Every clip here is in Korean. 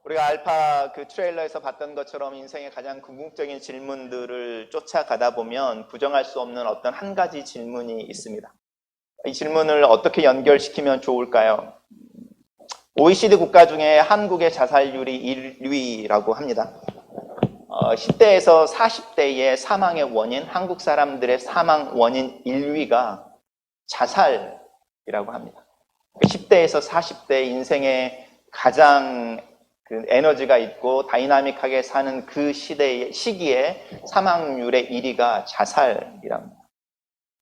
우리가 알파 그 트레일러에서 봤던 것처럼 인생의 가장 궁극적인 질문들을 쫓아가다 보면 부정할 수 없는 어떤 한 가지 질문이 있습니다. 이 질문을 어떻게 연결시키면 좋을까요? OECD 국가 중에 한국의 자살률이 1위라고 합니다. 10대에서 40대의 사망의 원인, 한국 사람들의 사망 원인 1위가 자살이라고 합니다. 10대에서 40대 인생의 가장 그 에너지가 있고 다이나믹하게 사는 그 시기에 사망률의 1위가 자살이랍니다.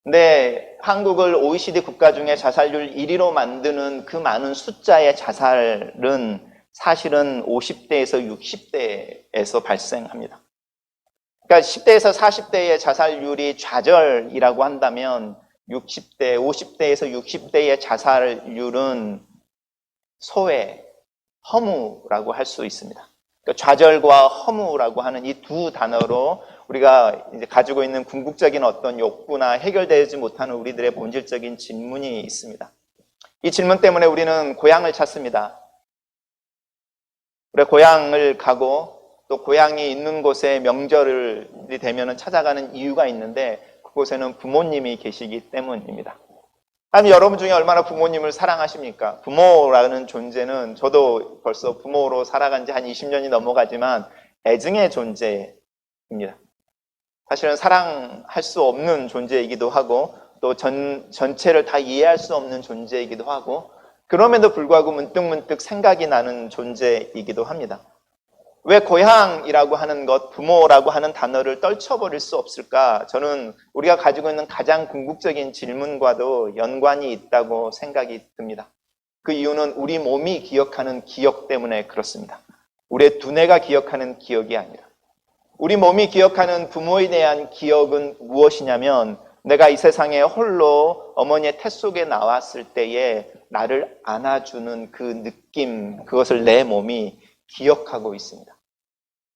근데 한국을 OECD 국가 중에 자살률 1위로 만드는 그 많은 숫자의 자살은 사실은 50대에서 60대에서 발생합니다. 그러니까 10대에서 40대의 자살률이 좌절이라고 한다면 60대, 50대에서 60대의 자살률은 소외, 허무라고 할 수 있습니다. 그러니까 좌절과 허무라고 하는 이 두 단어로 우리가 이제 가지고 있는 궁극적인 어떤 욕구나 해결되지 못하는 우리들의 본질적인 질문이 있습니다. 이 질문 때문에 우리는 고향을 찾습니다. 우리 고향을 가고 또 고향이 있는 곳에 명절이 되면 찾아가는 이유가 있는데 그곳에는 부모님이 계시기 때문입니다. 아니, 여러분 중에 얼마나 부모님을 사랑하십니까? 부모라는 존재는 저도 벌써 부모로 살아간 지 한 20년이 넘어가지만 애증의 존재입니다. 사실은 사랑할 수 없는 존재이기도 하고 또 전체를 다 이해할 수 없는 존재이기도 하고 그럼에도 불구하고 문득문득 생각이 나는 존재이기도 합니다. 왜 고향이라고 하는 것, 부모라고 하는 단어를 떨쳐버릴 수 없을까? 저는 우리가 가지고 있는 가장 궁극적인 질문과도 연관이 있다고 생각이 듭니다. 그 이유는 우리 몸이 기억하는 기억 때문에 그렇습니다. 우리의 두뇌가 기억하는 기억이 아니라 우리 몸이 기억하는 부모에 대한 기억은 무엇이냐면 내가 이 세상에 홀로 어머니의 태 속에 나왔을 때에 나를 안아주는 그 느낌, 그것을 내 몸이 기억하고 있습니다.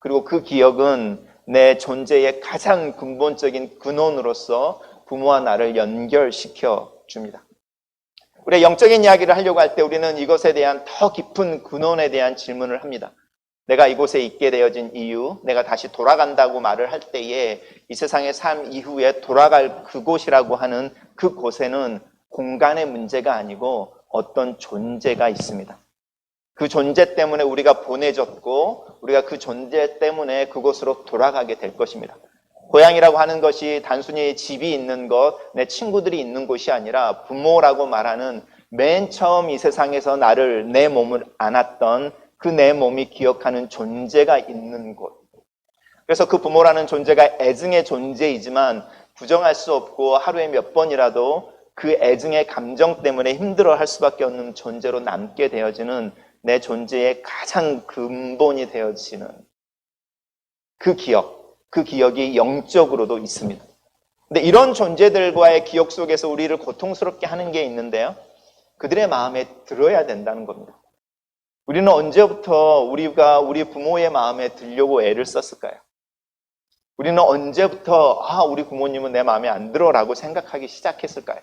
그리고 그 기억은 내 존재의 가장 근본적인 근원으로서 부모와 나를 연결시켜 줍니다. 우리가 영적인 이야기를 하려고 할 때 우리는 이것에 대한 더 깊은 근원에 대한 질문을 합니다. 내가 이곳에 있게 되어진 이유, 내가 다시 돌아간다고 말을 할 때에 이 세상의 삶 이후에 돌아갈 그곳이라고 하는 그곳에는 공간의 문제가 아니고 어떤 존재가 있습니다. 그 존재 때문에 우리가 보내졌고 우리가 그 존재 때문에 그곳으로 돌아가게 될 것입니다. 고향이라고 하는 것이 단순히 집이 있는 것, 내 친구들이 있는 곳이 아니라 부모라고 말하는 맨 처음 이 세상에서 나를, 내 몸을 안았던 그 내 몸이 기억하는 존재가 있는 곳. 그래서 그 부모라는 존재가 애증의 존재이지만 부정할 수 없고 하루에 몇 번이라도 그 애증의 감정 때문에 힘들어할 수밖에 없는 존재로 남게 되어지는 내 존재의 가장 근본이 되어지는 그 기억이 영적으로도 있습니다. 근데 이런 존재들과의 기억 속에서 우리를 고통스럽게 하는 게 있는데요. 그들의 마음에 들어야 된다는 겁니다. 우리는 언제부터 우리가 우리 부모의 마음에 들려고 애를 썼을까요? 우리는 언제부터 우리 부모님은 내 마음에 안 들어라고 생각하기 시작했을까요?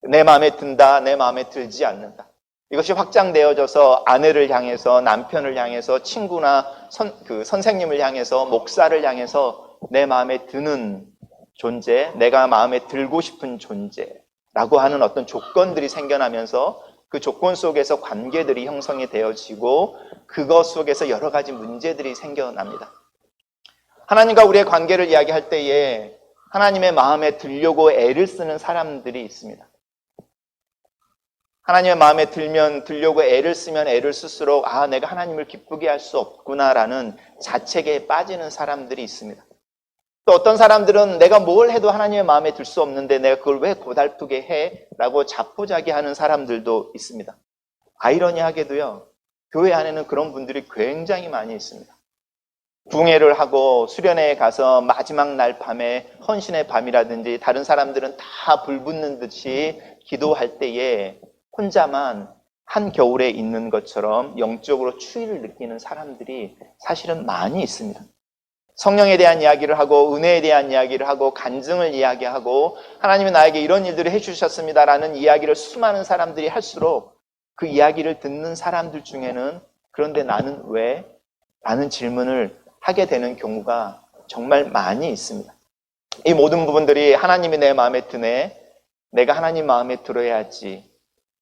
내 마음에 든다, 내 마음에 들지 않는다. 이것이 확장되어져서 아내를 향해서, 남편을 향해서, 친구나 선생님을 향해서, 목사를 향해서 내 마음에 드는 존재, 내가 마음에 들고 싶은 존재라고 하는 어떤 조건들이 생겨나면서 그 조건 속에서 관계들이 형성이 되어지고 그것 속에서 여러 가지 문제들이 생겨납니다. 하나님과 우리의 관계를 이야기할 때에 하나님의 마음에 들려고 애를 쓰는 사람들이 있습니다. 하나님의 마음에 들려고 애를 쓰면 애를 쓸수록 내가 하나님을 기쁘게 할 수 없구나라는 자책에 빠지는 사람들이 있습니다. 또 어떤 사람들은 내가 뭘 해도 하나님의 마음에 들 수 없는데 내가 그걸 왜 고달프게 해? 라고 자포자기하는 사람들도 있습니다. 아이러니하게도요, 교회 안에는 그런 분들이 굉장히 많이 있습니다. 부흥회를 하고 수련회에 가서 마지막 날 밤에 헌신의 밤이라든지 다른 사람들은 다 불붙는 듯이 기도할 때에 혼자만 한겨울에 있는 것처럼 영적으로 추위를 느끼는 사람들이 사실은 많이 있습니다. 성령에 대한 이야기를 하고 은혜에 대한 이야기를 하고 간증을 이야기하고 하나님이 나에게 이런 일들을 해주셨습니다라는 이야기를 수많은 사람들이 할수록 그 이야기를 듣는 사람들 중에는 그런데 나는 왜? 라는 질문을 하게 되는 경우가 정말 많이 있습니다. 이 모든 부분들이 하나님이 내 마음에 드네, 내가 하나님 마음에 들어야지,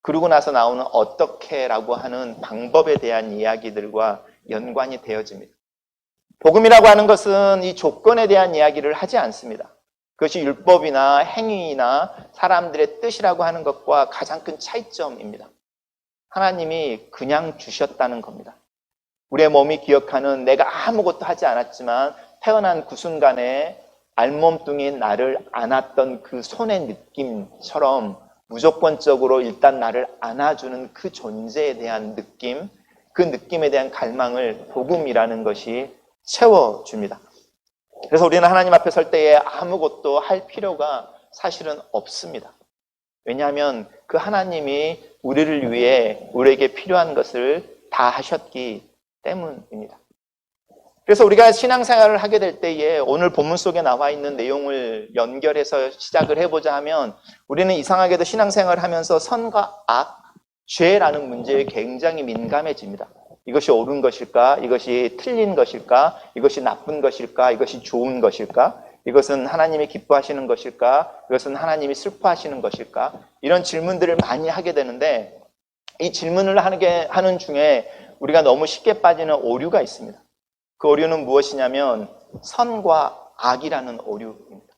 그러고 나서 나오는 어떻게라고 하는 방법에 대한 이야기들과 연관이 되어집니다. 복음이라고 하는 것은 이 조건에 대한 이야기를 하지 않습니다. 그것이 율법이나 행위나 사람들의 뜻이라고 하는 것과 가장 큰 차이점입니다. 하나님이 그냥 주셨다는 겁니다. 우리의 몸이 기억하는 내가 아무것도 하지 않았지만 태어난 그 순간에 알몸뚱인 나를 안았던 그 손의 느낌처럼 무조건적으로 일단 나를 안아주는 그 존재에 대한 느낌, 그 느낌에 대한 갈망을 복음이라는 것이 채워줍니다. 그래서 우리는 하나님 앞에 설 때에 아무것도 할 필요가 사실은 없습니다. 왜냐하면 그 하나님이 우리를 위해 우리에게 필요한 것을 다 하셨기 때문입니다. 그래서 우리가 신앙생활을 하게 될 때에 오늘 본문 속에 나와 있는 내용을 연결해서 시작을 해보자 하면 우리는 이상하게도 신앙생활을 하면서 선과 악, 죄라는 문제에 굉장히 민감해집니다. 이것이 옳은 것일까? 이것이 틀린 것일까? 이것이 나쁜 것일까? 이것이 좋은 것일까? 이것은 하나님이 기뻐하시는 것일까? 이것은 하나님이 슬퍼하시는 것일까? 이런 질문들을 많이 하게 되는데 이 질문을 하는 중에 우리가 너무 쉽게 빠지는 오류가 있습니다. 그 오류는 무엇이냐면 선과 악이라는 오류입니다.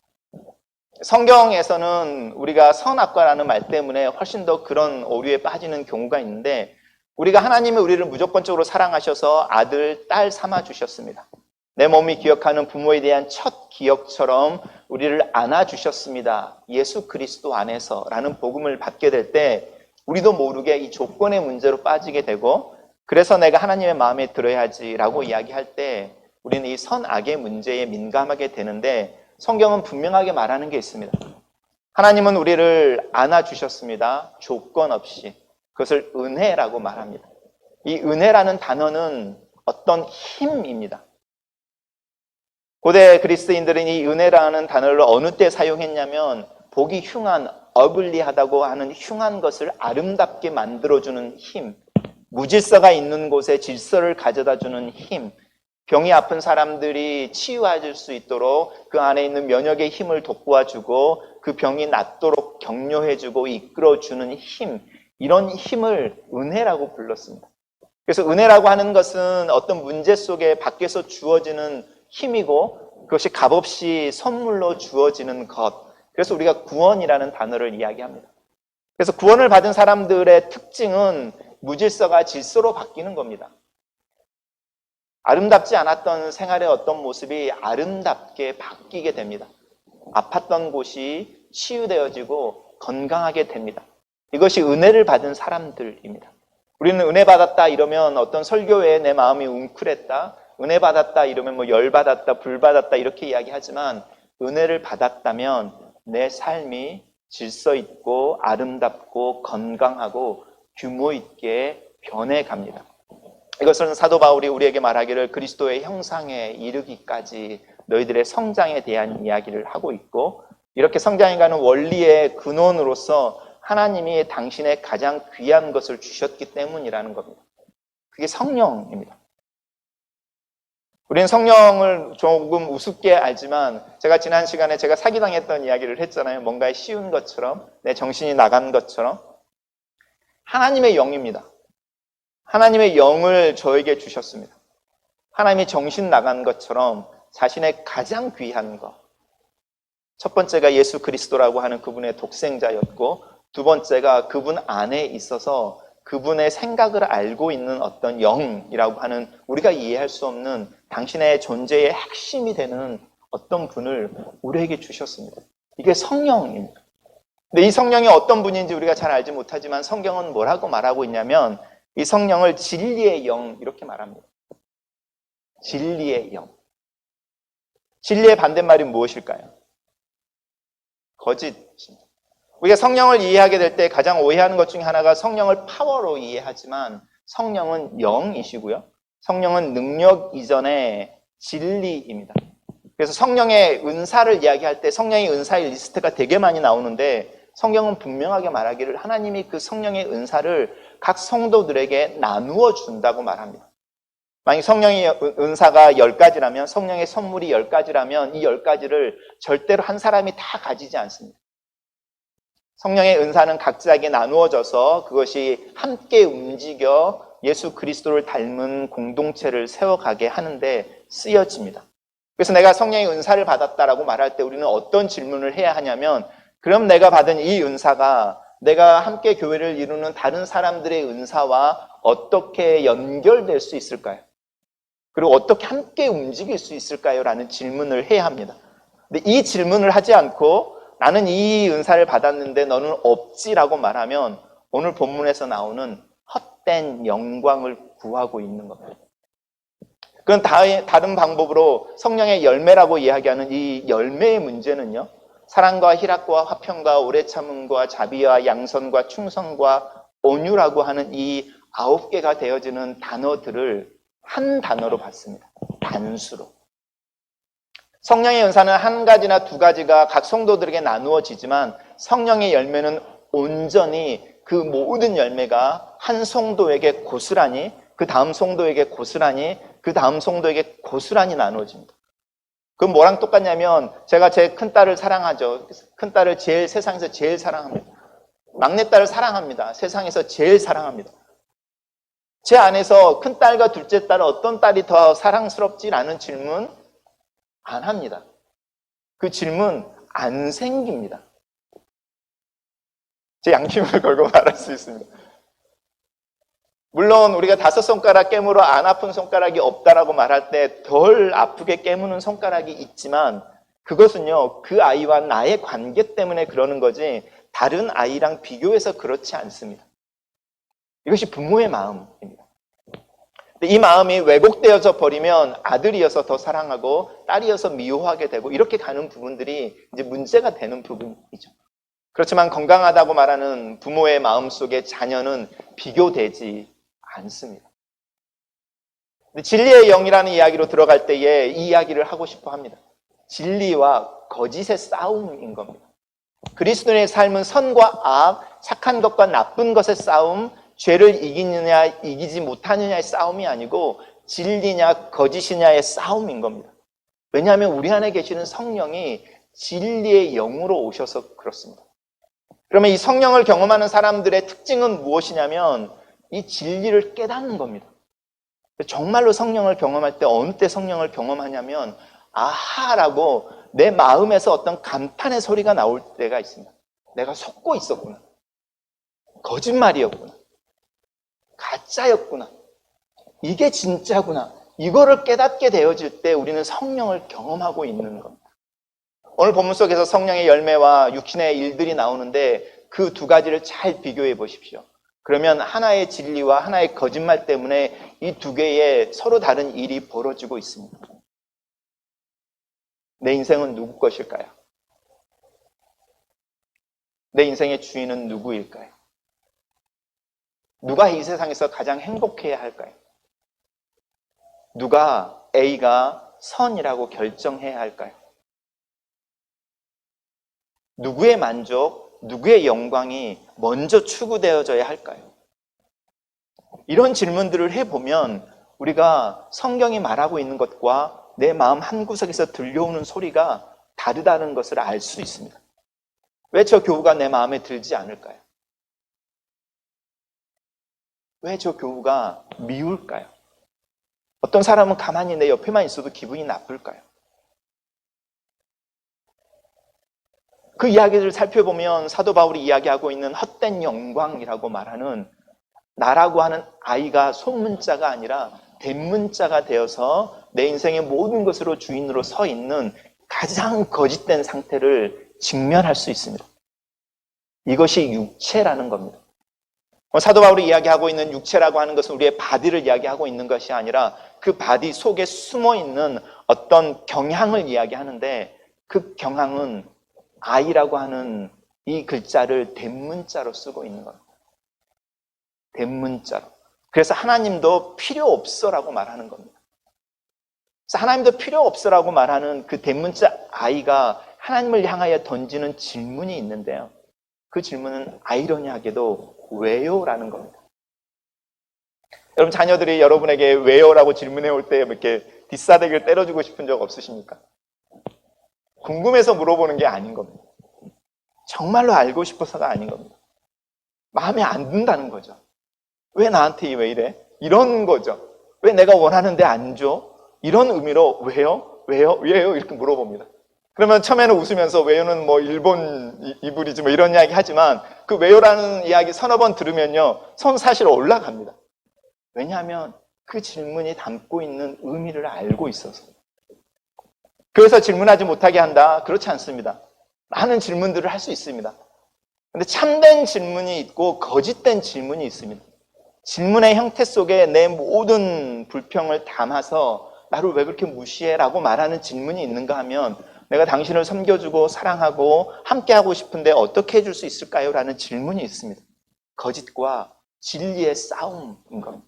성경에서는 우리가 선악과라는 말 때문에 훨씬 더 그런 오류에 빠지는 경우가 있는데 우리가 하나님이 우리를 무조건적으로 사랑하셔서 아들, 딸 삼아 주셨습니다. 내 몸이 기억하는 부모에 대한 첫 기억처럼 우리를 안아주셨습니다. 예수 그리스도 안에서 라는 복음을 받게 될 때 우리도 모르게 이 조건의 문제로 빠지게 되고 그래서 내가 하나님의 마음에 들어야지라고 이야기할 때 우리는 이 선악의 문제에 민감하게 되는데 성경은 분명하게 말하는 게 있습니다. 하나님은 우리를 안아주셨습니다. 조건 없이. 그것을 은혜라고 말합니다. 이 은혜라는 단어는 어떤 힘입니다. 고대 그리스인들은 이 은혜라는 단어를 어느 때 사용했냐면 보기 흉한, 어글리하다고 하는 흉한 것을 아름답게 만들어주는 힘, 무질서가 있는 곳에 질서를 가져다주는 힘, 병이 아픈 사람들이 치유해질 수 있도록 그 안에 있는 면역의 힘을 돋구어주고 그 병이 낫도록 격려해주고 이끌어주는 힘, 이런 힘을 은혜라고 불렀습니다. 그래서 은혜라고 하는 것은 어떤 문제 속에 밖에서 주어지는 힘이고 그것이 값없이 선물로 주어지는 것. 그래서 우리가 구원이라는 단어를 이야기합니다. 그래서 구원을 받은 사람들의 특징은 무질서가 질서로 바뀌는 겁니다. 아름답지 않았던 생활의 어떤 모습이 아름답게 바뀌게 됩니다. 아팠던 곳이 치유되어지고 건강하게 됩니다. 이것이 은혜를 받은 사람들입니다. 우리는 은혜 받았다 이러면 어떤 설교에 내 마음이 웅크랬다, 은혜 받았다 이러면 뭐 열 받았다, 불 받았다 이렇게 이야기하지만 은혜를 받았다면 내 삶이 질서 있고 아름답고 건강하고 규모 있게 변해갑니다. 이것은 사도 바울이 우리에게 말하기를 그리스도의 형상에 이르기까지 너희들의 성장에 대한 이야기를 하고 있고 이렇게 성장해가는 원리의 근원으로서 하나님이 당신의 가장 귀한 것을 주셨기 때문이라는 겁니다. 그게 성령입니다. 우리는 성령을 조금 우습게 알지만 제가 지난 시간에 제가 사기당했던 이야기를 했잖아요. 뭔가 쉬운 것처럼 내 정신이 나간 것처럼 하나님의 영입니다. 하나님의 영을 저에게 주셨습니다. 하나님이 정신 나간 것처럼 자신의 가장 귀한 것. 첫 번째가 예수 그리스도라고 하는 그분의 독생자였고 두 번째가 그분 안에 있어서 그분의 생각을 알고 있는 어떤 영이라고 하는 우리가 이해할 수 없는 당신의 존재의 핵심이 되는 어떤 분을 우리에게 주셨습니다. 이게 성령입니다. 근데 이 성령이 어떤 분인지 우리가 잘 알지 못하지만 성경은 뭐라고 말하고 있냐면 이 성령을 진리의 영 이렇게 말합니다. 진리의 영. 진리의 반대말이 무엇일까요? 거짓입니다. 우리가 성령을 이해하게 될 때 가장 오해하는 것 중에 하나가 성령을 파워로 이해하지만 성령은 영이시고요. 성령은 능력 이전의 진리입니다. 그래서 성령의 은사를 이야기할 때 성령의 은사의 리스트가 되게 많이 나오는데 성경은 분명하게 말하기를 하나님이 그 성령의 은사를 각 성도들에게 나누어 준다고 말합니다. 만약 성령의 은사가 10가지라면, 성령의 선물이 10가지라면 이 10가지를 절대로 한 사람이 다 가지지 않습니다. 성령의 은사는 각자에게 나누어져서 그것이 함께 움직여 예수 그리스도를 닮은 공동체를 세워가게 하는데 쓰여집니다. 그래서 내가 성령의 은사를 받았다라고 말할 때 우리는 어떤 질문을 해야 하냐면, 그럼 내가 받은 이 은사가 내가 함께 교회를 이루는 다른 사람들의 은사와 어떻게 연결될 수 있을까요? 그리고 어떻게 함께 움직일 수 있을까요? 라는 질문을 해야 합니다. 근데 이 질문을 하지 않고 나는 이 은사를 받았는데 너는 없지라고 말하면 오늘 본문에서 나오는 헛된 영광을 구하고 있는 겁니다. 그건 다른 방법으로 성령의 열매라고 이야기하는 이 열매의 문제는요, 사랑과 희락과 화평과 오래 참음과 자비와 양선과 충성과 온유라고 하는 이 9개가 되어지는 단어들을 한 단어로 봤습니다. 단수로. 성령의 은사는 한 가지나 두 가지가 각 성도들에게 나누어지지만 성령의 열매는 온전히 그 모든 열매가 한 성도에게 고스란히, 그 다음 성도에게 고스란히, 그 다음 성도에게 고스란히 나누어집니다. 그건 뭐랑 똑같냐면, 제가 제 큰딸을 사랑하죠. 큰딸을 세상에서 제일 사랑합니다. 막내딸을 사랑합니다. 세상에서 제일 사랑합니다. 제 안에서 큰딸과 둘째 딸 어떤 딸이 더 사랑스럽지라는 질문 안 합니다. 그 질문 안 생깁니다. 제 양심을 걸고 말할 수 있습니다. 물론 우리가 5손가락 깨물어 안 아픈 손가락이 없다라고 말할 때 덜 아프게 깨무는 손가락이 있지만, 그것은요, 그 아이와 나의 관계 때문에 그러는 거지 다른 아이랑 비교해서 그렇지 않습니다. 이것이 부모의 마음입니다. 이 마음이 왜곡되어져 버리면 아들이어서 더 사랑하고 딸이어서 미워하게 되고 이렇게 가는 부분들이 이제 문제가 되는 부분이죠. 그렇지만 건강하다고 말하는 부모의 마음 속에 자녀는 비교되지 않습니다. 진리의 영이라는 이야기로 들어갈 때에 이 이야기를 하고 싶어 합니다. 진리와 거짓의 싸움인 겁니다. 그리스도인의 삶은 선과 악, 착한 것과 나쁜 것의 싸움, 죄를 이기느냐 이기지 못하느냐의 싸움이 아니고 진리냐 거짓이냐의 싸움인 겁니다. 왜냐하면 우리 안에 계시는 성령이 진리의 영으로 오셔서 그렇습니다. 그러면 이 성령을 경험하는 사람들의 특징은 무엇이냐면 이 진리를 깨닫는 겁니다. 정말로 성령을 경험할 때 어느 때 성령을 경험하냐면 아하라고 내 마음에서 어떤 감탄의 소리가 나올 때가 있습니다. 내가 속고 있었구나. 거짓말이었구나. 가짜였구나. 이게 진짜구나. 이거를 깨닫게 되어질 때 우리는 성령을 경험하고 있는 겁니다. 오늘 본문 속에서 성령의 열매와 육신의 일들이 나오는데 그 두 가지를 잘 비교해 보십시오. 그러면 하나의 진리와 하나의 거짓말 때문에 이 두 개의 서로 다른 일이 벌어지고 있습니다. 내 인생은 누구 것일까요? 내 인생의 주인은 누구일까요? 누가 이 세상에서 가장 행복해야 할까요? 누가 A가 선이라고 결정해야 할까요? 누구의 만족, 누구의 영광이 먼저 추구되어져야 할까요? 이런 질문들을 해보면 우리가 성경이 말하고 있는 것과 내 마음 한구석에서 들려오는 소리가 다르다는 것을 알 수 있습니다. 왜 저 교우가 내 마음에 들지 않을까요? 왜 저 교우가 미울까요? 어떤 사람은 가만히 내 옆에만 있어도 기분이 나쁠까요? 그 이야기를 살펴보면 사도 바울이 이야기하고 있는 헛된 영광이라고 말하는 나라고 하는 아이가 소문자가 아니라 대문자가 되어서 내 인생의 모든 것으로 주인으로 서 있는 가장 거짓된 상태를 직면할 수 있습니다. 이것이 육체라는 겁니다. 사도 바울이 이야기하고 있는 육체라고 하는 것은 우리의 바디를 이야기하고 있는 것이 아니라 그 바디 속에 숨어있는 어떤 경향을 이야기하는데 그 경향은 아이라고 하는 이 글자를 대문자로 쓰고 있는 겁니다. 대문자로. 그래서 하나님도 필요 없어라고 말하는 겁니다. 그래서 하나님도 필요 없어라고 말하는 그 대문자 아이가 하나님을 향하여 던지는 질문이 있는데요. 그 질문은 아이러니하게도 왜요? 라는 겁니다. 여러분 자녀들이 여러분에게 왜요라고 질문해 올 때 이렇게 뒷사대기를 때려주고 싶은 적 없으십니까? 궁금해서 물어보는 게 아닌 겁니다. 정말로 알고 싶어서가 아닌 겁니다. 마음에 안 든다는 거죠. 왜 나한테 왜 이래? 이런 거죠. 왜 내가 원하는데 안 줘? 이런 의미로 왜요? 왜요? 왜요? 이렇게 물어봅니다. 그러면 처음에는 웃으면서 왜요는 뭐 일본 이불이지 뭐 이런 이야기 하지만 그 왜요라는 이야기 서너 번 들으면요. 손 사실 올라갑니다. 왜냐하면 그 질문이 담고 있는 의미를 알고 있어서. 그래서 질문하지 못하게 한다? 그렇지 않습니다. 많은 질문들을 할 수 있습니다. 근데 참된 질문이 있고 거짓된 질문이 있습니다. 질문의 형태 속에 내 모든 불평을 담아서 나를 왜 그렇게 무시해? 라고 말하는 질문이 있는가 하면 내가 당신을 섬겨주고 사랑하고 함께하고 싶은데 어떻게 해줄 수 있을까요? 라는 질문이 있습니다. 거짓과 진리의 싸움인 겁니다.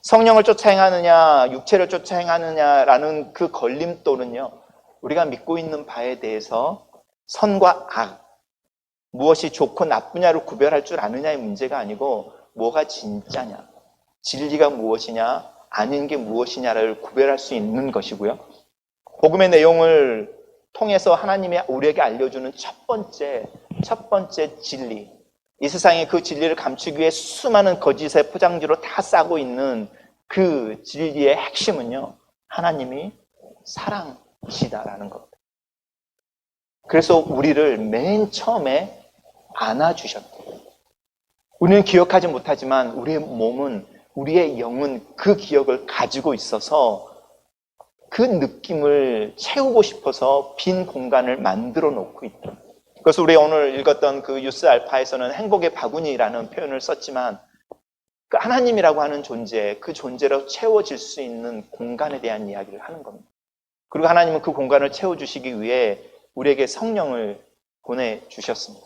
성령을 쫓아 행하느냐, 육체를 쫓아 행하느냐라는 그 걸림돌은요, 우리가 믿고 있는 바에 대해서 선과 악, 무엇이 좋고 나쁘냐를 구별할 줄 아느냐의 문제가 아니고 뭐가 진짜냐, 진리가 무엇이냐, 아닌 게 무엇이냐를 구별할 수 있는 것이고요. 복음의 내용을 통해서 하나님이 우리에게 알려주는 첫 번째 진리, 이 세상에 그 진리를 감추기 위해 수많은 거짓의 포장지로 다 싸고 있는 그 진리의 핵심은요, 하나님이 사랑이시다라는 겁니다. 그래서 우리를 맨 처음에 안아주셨대요. 우리는 기억하지 못하지만 우리의 몸은, 우리의 영은 그 기억을 가지고 있어서 그 느낌을 채우고 싶어서 빈 공간을 만들어 놓고 있다. 그래서 우리 오늘 읽었던 그 유스 알파에서는 행복의 바구니라는 표현을 썼지만 그 하나님이라고 하는 존재, 그 존재로 채워질 수 있는 공간에 대한 이야기를 하는 겁니다. 그리고 하나님은 그 공간을 채워주시기 위해 우리에게 성령을 보내주셨습니다.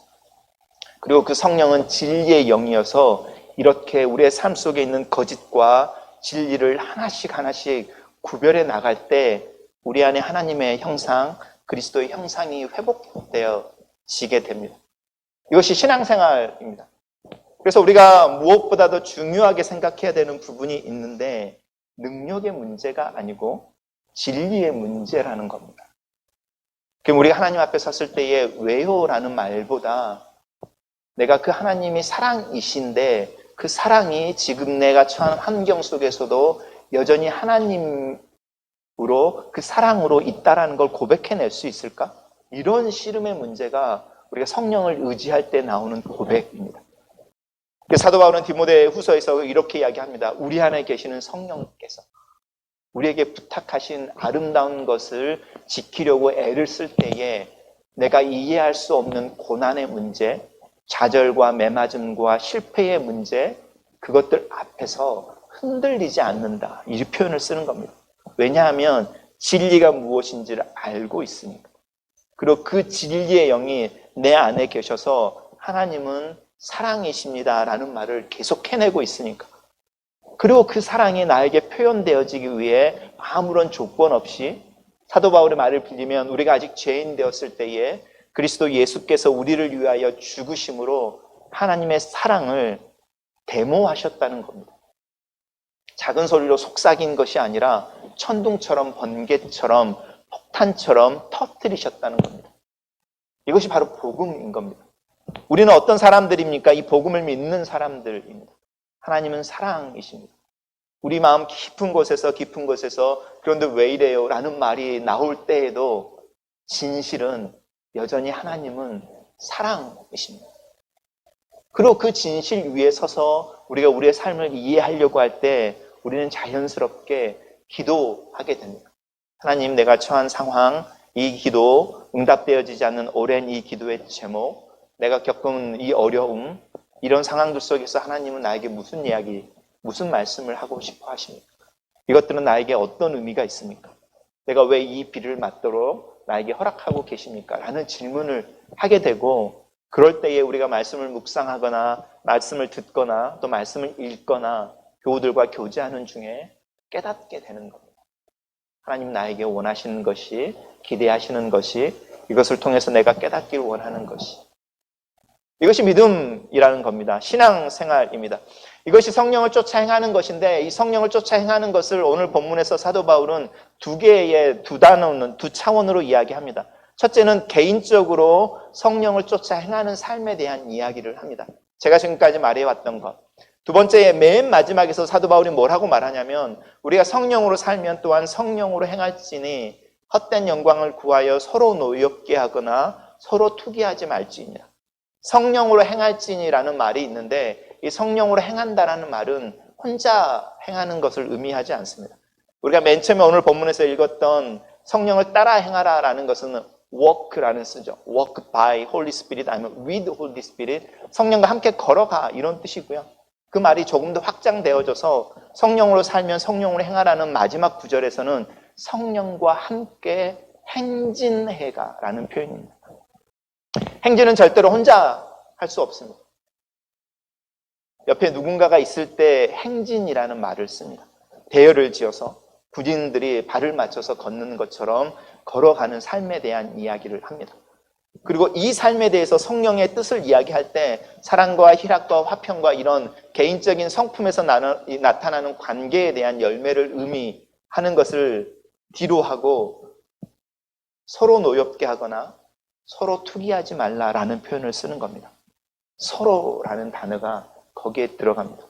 그리고 그 성령은 진리의 영이어서 이렇게 우리의 삶 속에 있는 거짓과 진리를 하나씩 구별해 나갈 때 우리 안에 하나님의 형상, 그리스도의 형상이 회복되어지게 됩니다. 이것이 신앙생활입니다. 그래서 우리가 무엇보다도 중요하게 생각해야 되는 부분이 있는데 능력의 문제가 아니고 진리의 문제라는 겁니다. 그럼 우리가 하나님 앞에 섰을 때에 왜요라는 말보다 내가 그 하나님이 사랑이신데 그 사랑이 지금 내가 처한 환경 속에서도 여전히 하나님으로 그 사랑으로 있다라는 걸 고백해낼 수 있을까? 이런 씨름의 문제가 우리가 성령을 의지할 때 나오는 고백입니다. 사도 바울은 디모데 후서에서 이렇게 이야기합니다. 우리 안에 계시는 성령께서 우리에게 부탁하신 아름다운 것을 지키려고 애를 쓸 때에 내가 이해할 수 없는 고난의 문제, 좌절과 매맞음과 실패의 문제, 그것들 앞에서 흔들리지 않는다. 이 표현을 쓰는 겁니다. 왜냐하면 진리가 무엇인지를 알고 있으니까. 그리고 그 진리의 영이 내 안에 계셔서 하나님은 사랑이십니다 라는 말을 계속 해내고 있으니까. 그리고 그 사랑이 나에게 표현되어지기 위해 아무런 조건 없이 사도 바울의 말을 빌리면 우리가 아직 죄인 되었을 때에 그리스도 예수께서 우리를 위하여 죽으심으로 하나님의 사랑을 데모하셨다는 겁니다. 작은 소리로 속삭인 것이 아니라 천둥처럼 번개처럼 폭탄처럼 터뜨리셨다는 겁니다. 이것이 바로 복음인 겁니다. 우리는 어떤 사람들입니까? 이 복음을 믿는 사람들입니다. 하나님은 사랑이십니다. 우리 마음 깊은 곳에서 그런데 왜 이래요? 라는 말이 나올 때에도 진실은 여전히 하나님은 사랑이십니다. 그리고 그 진실 위에 서서 우리가 우리의 삶을 이해하려고 할 때 우리는 자연스럽게 기도하게 됩니다. 하나님, 내가 처한 상황, 이 기도, 응답되어지지 않는 오랜 이 기도의 제목, 내가 겪은 이 어려움, 이런 상황들 속에서 하나님은 나에게 무슨 이야기, 무슨 말씀을 하고 싶어 하십니까? 이것들은 나에게 어떤 의미가 있습니까? 내가 왜 이 비를 맞도록 나에게 허락하고 계십니까? 라는 질문을 하게 되고, 그럴 때에 우리가 말씀을 묵상하거나 말씀을 듣거나 또 말씀을 읽거나 교우들과 교제하는 중에 깨닫게 되는 겁니다. 하나님 나에게 원하시는 것이, 기대하시는 것이, 이것을 통해서 내가 깨닫기를 원하는 것이, 이것이 믿음이라는 겁니다. 신앙생활입니다. 이것이 성령을 쫓아 행하는 것인데 이 성령을 쫓아 행하는 것을 오늘 본문에서 사도 바울은 두 단어는 두 차원으로 이야기합니다. 첫째는 개인적으로 성령을 쫓아 행하는 삶에 대한 이야기를 합니다. 제가 지금까지 말해왔던 것. 두 번째, 맨 마지막에서 사도 바울이 뭐라고 말하냐면 우리가 성령으로 살면 또한 성령으로 행할지니 헛된 영광을 구하여 서로 노엽게 하거나 서로 투기하지 말지니라. 성령으로 행할지니라는 말이 있는데 이 성령으로 행한다라는 말은 혼자 행하는 것을 의미하지 않습니다. 우리가 맨 처음에 오늘 본문에서 읽었던 성령을 따라 행하라라는 것은 walk라는 쓰죠. walk by Holy Spirit 아니면 with Holy Spirit, 성령과 함께 걸어가 이런 뜻이고요. 그 말이 조금 더 확장되어져서 성령으로 살면 성령으로 행하라는 마지막 구절에서는 성령과 함께 행진해가라는 표현입니다. 행진은 절대로 혼자 할 수 없습니다. 옆에 누군가가 있을 때 행진이라는 말을 씁니다. 대열을 지어서 군인들이 발을 맞춰서 걷는 것처럼 걸어가는 삶에 대한 이야기를 합니다. 그리고 이 삶에 대해서 성령의 뜻을 이야기할 때 사랑과 희락과 화평과 이런 개인적인 성품에서 나타나는 관계에 대한 열매를 의미하는 것을 뒤로 하고 서로 노엽게 하거나 서로 투기하지 말라라는 표현을 쓰는 겁니다. 서로라는 단어가 거기에 들어갑니다.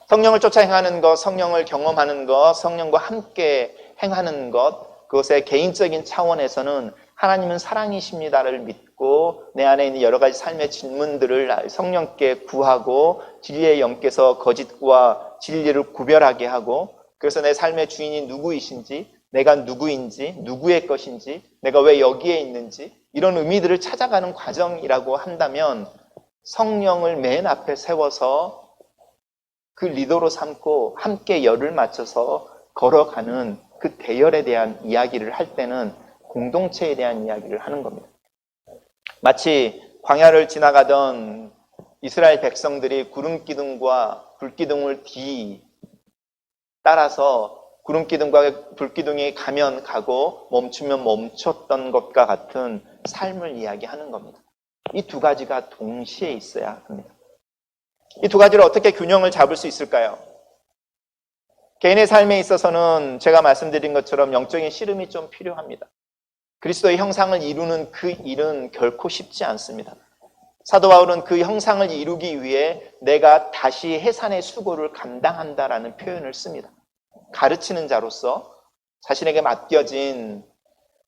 성령을 쫓아 행하는 것, 성령을 경험하는 것, 성령과 함께 행하는 것, 그것의 개인적인 차원에서는 하나님은 사랑이십니다를 믿고 내 안에 있는 여러 가지 삶의 질문들을 성령께 구하고 진리의 영께서 거짓과 진리를 구별하게 하고 그래서 내 삶의 주인이 누구이신지, 내가 누구인지, 누구의 것인지, 내가 왜 여기에 있는지 이런 의미들을 찾아가는 과정이라고 한다면 성령을 맨 앞에 세워서 그 리더로 삼고 함께 열을 맞춰서 걸어가는 그 대열에 대한 이야기를 할 때는 공동체에 대한 이야기를 하는 겁니다. 마치 광야를 지나가던 이스라엘 백성들이 구름기둥과 불기둥을 따라서 구름기둥과 불기둥이 가면 가고 멈추면 멈췄던 것과 같은 삶을 이야기하는 겁니다. 이 두 가지가 동시에 있어야 합니다. 이 두 가지를 어떻게 균형을 잡을 수 있을까요? 개인의 삶에 있어서는 제가 말씀드린 것처럼 영적인 씨름이 좀 필요합니다. 그리스도의 형상을 이루는 그 일은 결코 쉽지 않습니다. 사도 바울은 그 형상을 이루기 위해 내가 다시 해산의 수고를 감당한다라는 표현을 씁니다. 가르치는 자로서 자신에게 맡겨진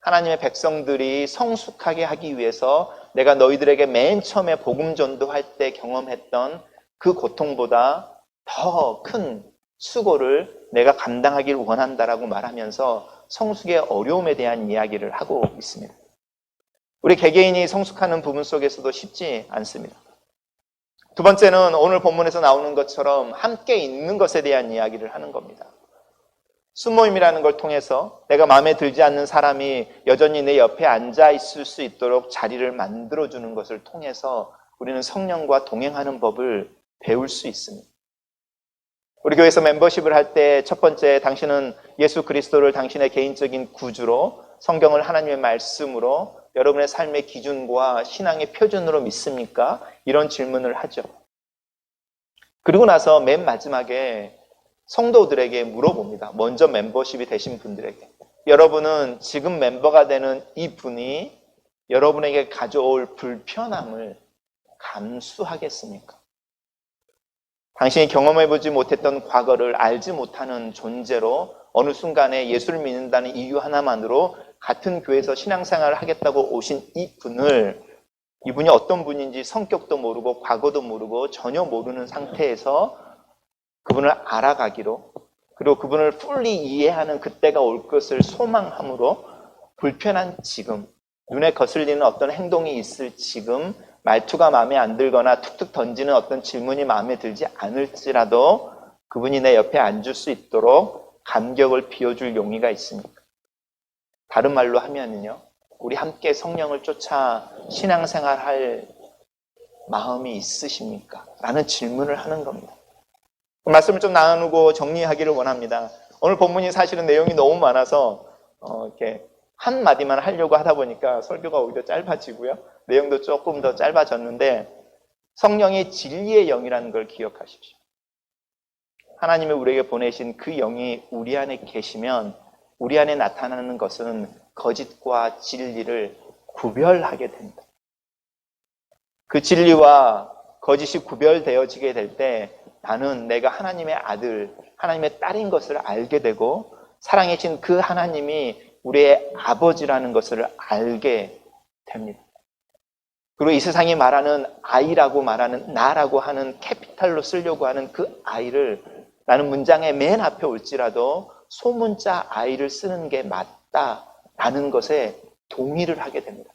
하나님의 백성들이 성숙하게 하기 위해서 내가 너희들에게 맨 처음에 복음 전도할 때 경험했던 그 고통보다 더 큰 수고를 내가 감당하길 원한다라고 말하면서 성숙의 어려움에 대한 이야기를 하고 있습니다. 우리 개개인이 성숙하는 부분 속에서도 쉽지 않습니다. 두 번째는 오늘 본문에서 나오는 것처럼 함께 있는 것에 대한 이야기를 하는 겁니다. 순모임이라는 걸 통해서 내가 마음에 들지 않는 사람이 여전히 내 옆에 앉아 있을 수 있도록 자리를 만들어주는 것을 통해서 우리는 성령과 동행하는 법을 배울 수 있습니다. 우리 교회에서 멤버십을 할 때 첫 번째, 당신은 예수 그리스도를 당신의 개인적인 구주로 성경을 하나님의 말씀으로 여러분의 삶의 기준과 신앙의 표준으로 믿습니까? 이런 질문을 하죠. 그리고 나서 맨 마지막에 성도들에게 물어봅니다. 먼저 멤버십이 되신 분들에게. 여러분은 지금 멤버가 되는 이 분이 여러분에게 가져올 불편함을 감수하겠습니까? 당신이 경험해보지 못했던 과거를 알지 못하는 존재로 어느 순간에 예수를 믿는다는 이유 하나만으로 같은 교회에서 신앙생활을 하겠다고 오신 이분이 어떤 분인지 성격도 모르고 과거도 모르고 전혀 모르는 상태에서 그분을 알아가기로 그리고 그분을 fully 이해하는 그때가 올 것을 소망함으로 불편한 지금, 눈에 거슬리는 어떤 행동이 있을 지금, 말투가 마음에 안 들거나 툭툭 던지는 어떤 질문이 마음에 들지 않을지라도 그분이 내 옆에 앉을 수 있도록 간격을 비워줄 용의가 있습니까? 다른 말로 하면요, 우리 함께 성령을 쫓아 신앙생활할 마음이 있으십니까? 라는 질문을 하는 겁니다. 그 말씀을 좀 나누고 정리하기를 원합니다. 오늘 본문이 사실은 내용이 너무 많아서 이렇게 한 마디만 하려고 하다 보니까 설교가 오히려 짧아지고요. 내용도 조금 더 짧아졌는데 성령이 진리의 영이라는 걸 기억하십시오. 하나님이 우리에게 보내신 그 영이 우리 안에 계시면 우리 안에 나타나는 것은 거짓과 진리를 구별하게 됩니다. 그 진리와 거짓이 구별되어지게 될 때 나는 내가 하나님의 아들, 하나님의 딸인 것을 알게 되고 사랑이신 그 하나님이 우리의 아버지라는 것을 알게 됩니다. 그리고 이 세상이 말하는 아이라고 말하는 나라고 하는 캐피탈로 쓰려고 하는 그 아이를 라는 문장의 맨 앞에 올지라도 소문자 아이를 쓰는 게 맞다라는 것에 동의를 하게 됩니다.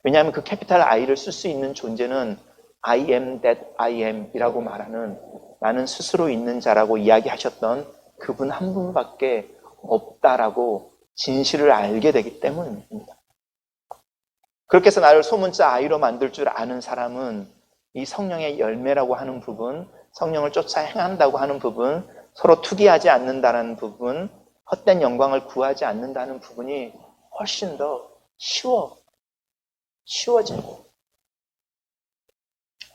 왜냐하면 그 캐피탈 I를 쓸 수 있는 존재는 I am that I am 이라고 말하는 나는 스스로 있는 자라고 이야기하셨던 그분 한 분밖에 없다라고 진실을 알게 되기 때문입니다. 그렇게 해서 나를 소문자 I로 만들 줄 아는 사람은 이 성령의 열매라고 하는 부분, 성령을 쫓아 행한다고 하는 부분, 서로 투기하지 않는다는 부분, 헛된 영광을 구하지 않는다는 부분이 훨씬 더 쉬워집니다.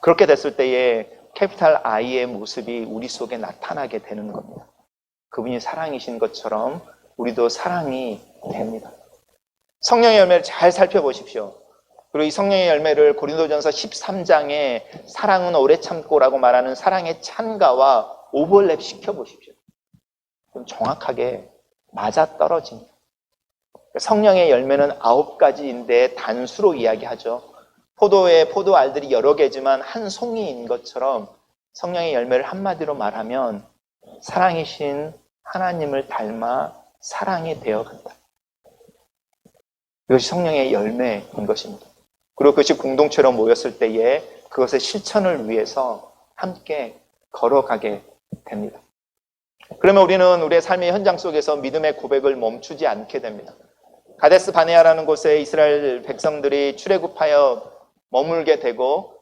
그렇게 됐을 때에 캐피탈 I의 모습이 우리 속에 나타나게 되는 겁니다. 그분이 사랑이신 것처럼 우리도 사랑이 됩니다. 성령의 열매를 잘 살펴보십시오. 그리고 이 성령의 열매를 고린도전서 13장에 사랑은 오래 참고라고 말하는 사랑의 찬가와 오버랩 시켜보십시오. 좀 정확하게 맞아떨어집니다. 성령의 열매는 9가지인데 단수로 이야기하죠. 포도의 포도알들이 여러 개지만 한 송이인 것처럼 성령의 열매를 한마디로 말하면 사랑이신 하나님을 닮아 사랑이 되어간다. 이것이 성령의 열매인 것입니다. 그리고 그것이 공동체로 모였을 때에 그것의 실천을 위해서 함께 걸어가게 됩니다. 그러면 우리는 우리의 삶의 현장 속에서 믿음의 고백을 멈추지 않게 됩니다. 가데스 바네아라는 곳에 이스라엘 백성들이 출애굽하여 머물게 되고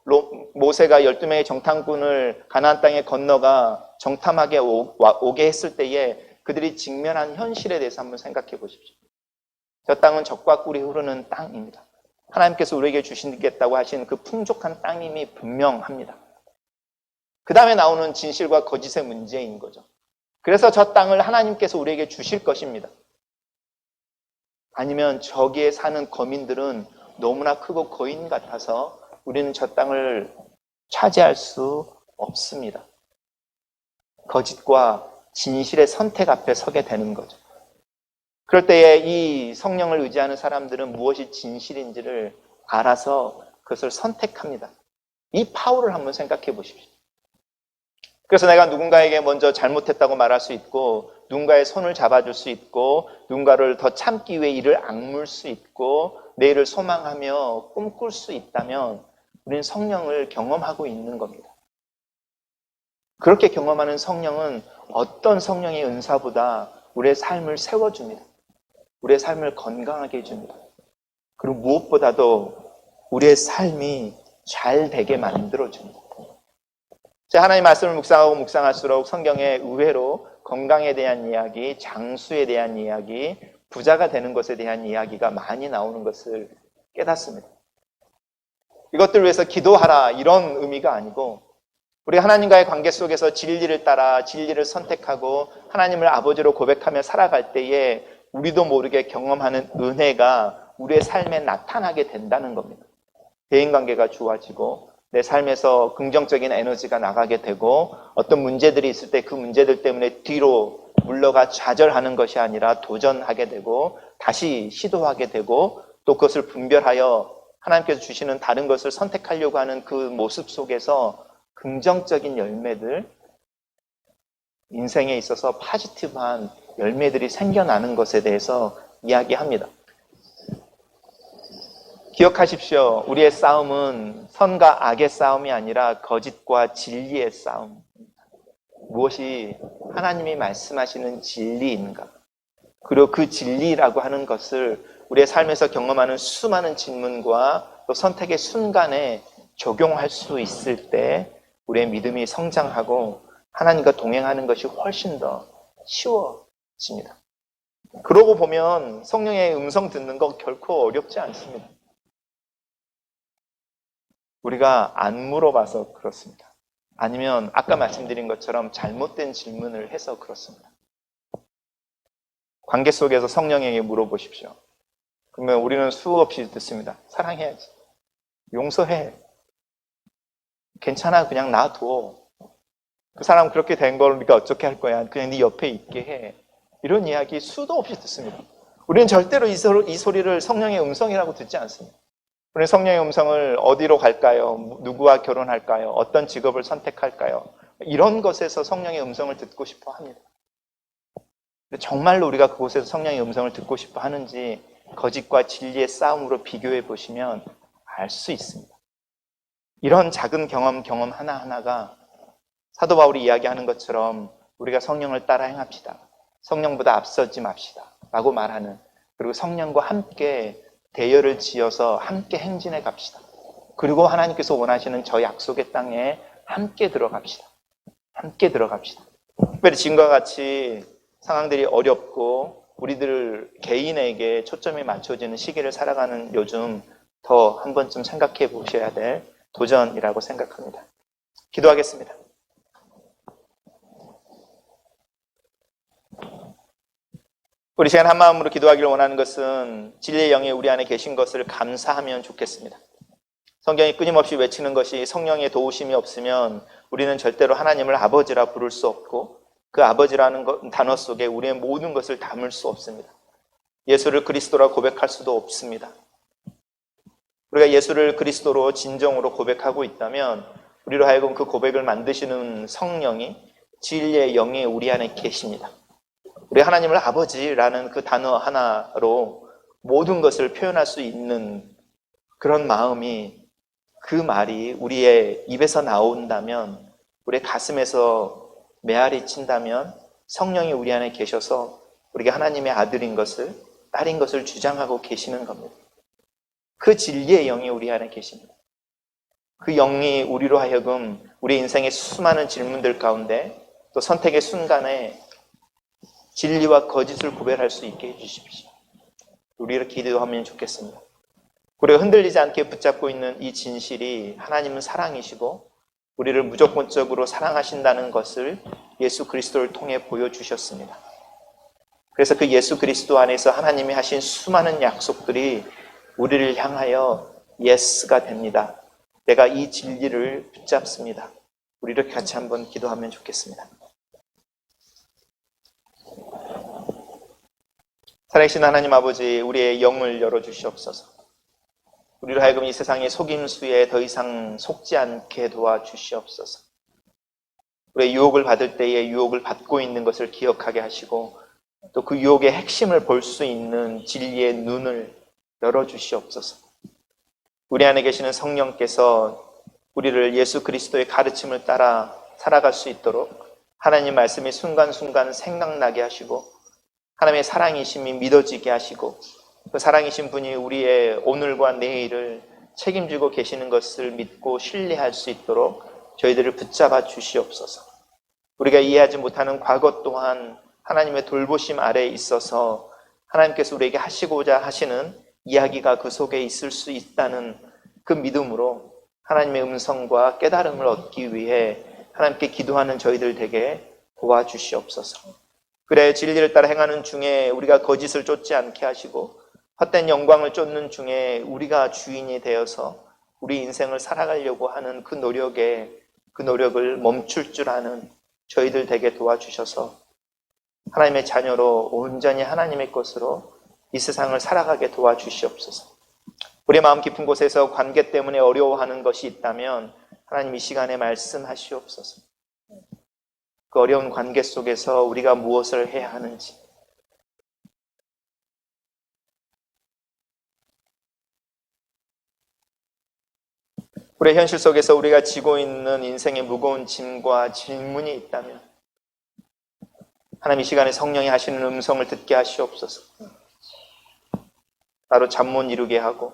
모세가 12명의 정탐꾼을 가나안 땅에 건너가 정탐하게 오게 했을 때에 그들이 직면한 현실에 대해서 한번 생각해 보십시오. 저 땅은 젖과 꿀이 흐르는 땅입니다. 하나님께서 우리에게 주시겠다고 하신 그 풍족한 땅임이 분명합니다. 그 다음에 나오는 진실과 거짓의 문제인 거죠. 그래서 저 땅을 하나님께서 우리에게 주실 것입니다. 아니면 저기에 사는 거민들은 너무나 크고 거인 같아서 우리는 저 땅을 차지할 수 없습니다. 거짓과 진실의 선택 앞에 서게 되는 거죠. 그럴 때에 이 성령을 의지하는 사람들은 무엇이 진실인지를 알아서 그것을 선택합니다. 이 파워를 한번 생각해 보십시오. 그래서 내가 누군가에게 먼저 잘못했다고 말할 수 있고 누군가의 손을 잡아줄 수 있고 누군가를 더 참기 위해 이를 악물 수 있고 내일을 소망하며 꿈꿀 수 있다면 우리는 성령을 경험하고 있는 겁니다. 그렇게 경험하는 성령은 어떤 성령의 은사보다 우리의 삶을 세워줍니다. 우리의 삶을 건강하게 해줍니다. 그리고 무엇보다도 우리의 삶이 잘 되게 만들어줍니다. 제가 하나님 말씀을 묵상하고 묵상할수록 성경에 의외로 건강에 대한 이야기, 장수에 대한 이야기, 부자가 되는 것에 대한 이야기가 많이 나오는 것을 깨닫습니다. 이것들 위해서 기도하라 이런 의미가 아니고 우리 하나님과의 관계 속에서 진리를 따라 진리를 선택하고 하나님을 아버지로 고백하며 살아갈 때에 우리도 모르게 경험하는 은혜가 우리의 삶에 나타나게 된다는 겁니다. 대인관계가 좋아지고 내 삶에서 긍정적인 에너지가 나가게 되고 어떤 문제들이 있을 때 그 문제들 때문에 뒤로 물러가 좌절하는 것이 아니라 도전하게 되고 다시 시도하게 되고 또 그것을 분별하여 하나님께서 주시는 다른 것을 선택하려고 하는 그 모습 속에서 긍정적인 열매들, 인생에 있어서 포지티브한 열매들이 생겨나는 것에 대해서 이야기합니다. 기억하십시오. 우리의 싸움은 선과 악의 싸움이 아니라 거짓과 진리의 싸움. 무엇이 하나님이 말씀하시는 진리인가? 그리고 그 진리라고 하는 것을 우리의 삶에서 경험하는 수많은 질문과 또 선택의 순간에 적용할 수 있을 때 우리의 믿음이 성장하고 하나님과 동행하는 것이 훨씬 더 쉬워집니다. 그러고 보면 성령의 음성 듣는 거 결코 어렵지 않습니다. 우리가 안 물어봐서 그렇습니다. 아니면 아까 말씀드린 것처럼 잘못된 질문을 해서 그렇습니다. 관계 속에서 성령에게 물어보십시오. 그러면 우리는 수없이 듣습니다. 사랑해야지. 용서해. 괜찮아. 그냥 놔둬. 그 사람 그렇게 된 거니까 어떻게 할 거야. 그냥 네 옆에 있게 해. 이런 이야기 수도 없이 듣습니다. 우리는 절대로 이 소리를 성령의 음성이라고 듣지 않습니다. 우리는 성령의 음성을 어디로 갈까요? 누구와 결혼할까요? 어떤 직업을 선택할까요? 이런 것에서 성령의 음성을 듣고 싶어 합니다. 정말로 우리가 그곳에서 성령의 음성을 듣고 싶어 하는지 거짓과 진리의 싸움으로 비교해 보시면 알 수 있습니다. 이런 작은 경험 하나하나가 사도 바울이 이야기하는 것처럼 우리가 성령을 따라 행합시다. 성령보다 앞서지 맙시다. 라고 말하는, 그리고 성령과 함께 대열을 지어서 함께 행진해 갑시다. 그리고 하나님께서 원하시는 저 약속의 땅에 함께 들어갑시다. 함께 들어갑시다. 특별히 지금과 같이 상황들이 어렵고 우리들 개인에게 초점이 맞춰지는 시기를 살아가는 요즘 더 한 번쯤 생각해 보셔야 될 도전이라고 생각합니다. 기도하겠습니다. 우리 시간 한 마음으로 기도하기를 원하는 것은 진리의 영이 우리 안에 계신 것을 감사하면 좋겠습니다. 성경이 끊임없이 외치는 것이 성령의 도우심이 없으면 우리는 절대로 하나님을 아버지라 부를 수 없고 그 아버지라는 단어 속에 우리의 모든 것을 담을 수 없습니다. 예수를 그리스도라 고백할 수도 없습니다. 우리가 예수를 그리스도로 진정으로 고백하고 있다면 우리로 하여금 그 고백을 만드시는 성령이 진리의 영이 우리 안에 계십니다. 우리 하나님을 아버지라는 그 단어 하나로 모든 것을 표현할 수 있는 그런 마음이, 그 말이 우리의 입에서 나온다면, 우리의 가슴에서 메아리 친다면 성령이 우리 안에 계셔서 우리가 하나님의 아들인 것을, 딸인 것을 주장하고 계시는 겁니다. 그 진리의 영이 우리 안에 계십니다. 그 영이 우리로 하여금 우리 인생의 수많은 질문들 가운데 또 선택의 순간에 진리와 거짓을 구별할 수 있게 해주십시오. 우리를 기도하면 좋겠습니다. 우리가 흔들리지 않게 붙잡고 있는 이 진실이 하나님은 사랑이시고 우리를 무조건적으로 사랑하신다는 것을 예수 그리스도를 통해 보여주셨습니다. 그래서 그 예수 그리스도 안에서 하나님이 하신 수많은 약속들이 우리를 향하여 예스가 됩니다. 내가 이 진리를 붙잡습니다. 우리를 같이 한번 기도하면 좋겠습니다. 살아계신 하나님 아버지, 우리의 영을 열어주시옵소서. 우리로 하여금 이 세상의 속임수에 더 이상 속지 않게 도와주시옵소서. 우리의 유혹을 받을 때에 유혹을 받고 있는 것을 기억하게 하시고 또 그 유혹의 핵심을 볼 수 있는 진리의 눈을 열어주시옵소서. 우리 안에 계시는 성령께서 우리를 예수 그리스도의 가르침을 따라 살아갈 수 있도록 하나님 말씀이 순간순간 생각나게 하시고 하나님의 사랑이심이 믿어지게 하시고 그 사랑이신 분이 우리의 오늘과 내일을 책임지고 계시는 것을 믿고 신뢰할 수 있도록 저희들을 붙잡아 주시옵소서. 우리가 이해하지 못하는 과거 또한 하나님의 돌보심 아래에 있어서 하나님께서 우리에게 하시고자 하시는 이야기가 그 속에 있을 수 있다는 그 믿음으로 하나님의 음성과 깨달음을 얻기 위해 하나님께 기도하는 저희들 되게 도와주시옵소서. 그래 진리를 따라 행하는 중에 우리가 거짓을 쫓지 않게 하시고 헛된 영광을 쫓는 중에 우리가 주인이 되어서 우리 인생을 살아가려고 하는 그 노력을 멈출 줄 아는 저희들 되게 도와주셔서 하나님의 자녀로 온전히 하나님의 것으로 이 세상을 살아가게 도와주시옵소서. 우리의 마음 깊은 곳에서 관계 때문에 어려워하는 것이 있다면 하나님 이 시간에 말씀하시옵소서. 그 어려운 관계 속에서 우리가 무엇을 해야 하는지, 우리의 현실 속에서 우리가 지고 있는 인생의 무거운 짐과 질문이 있다면 하나님 이 시간에 성령이 하시는 음성을 듣게 하시옵소서. 바로 잠 못 이루게 하고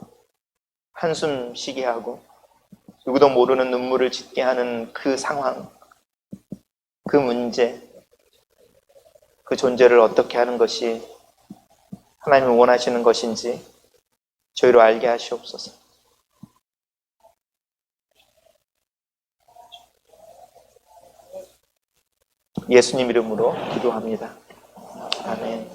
한숨 쉬게 하고 누구도 모르는 눈물을 짓게 하는 그 상황, 그 문제, 그 존재를 어떻게 하는 것이 하나님이 원하시는 것인지 저희로 알게 하시옵소서. 예수님 이름으로 기도합니다. 아멘.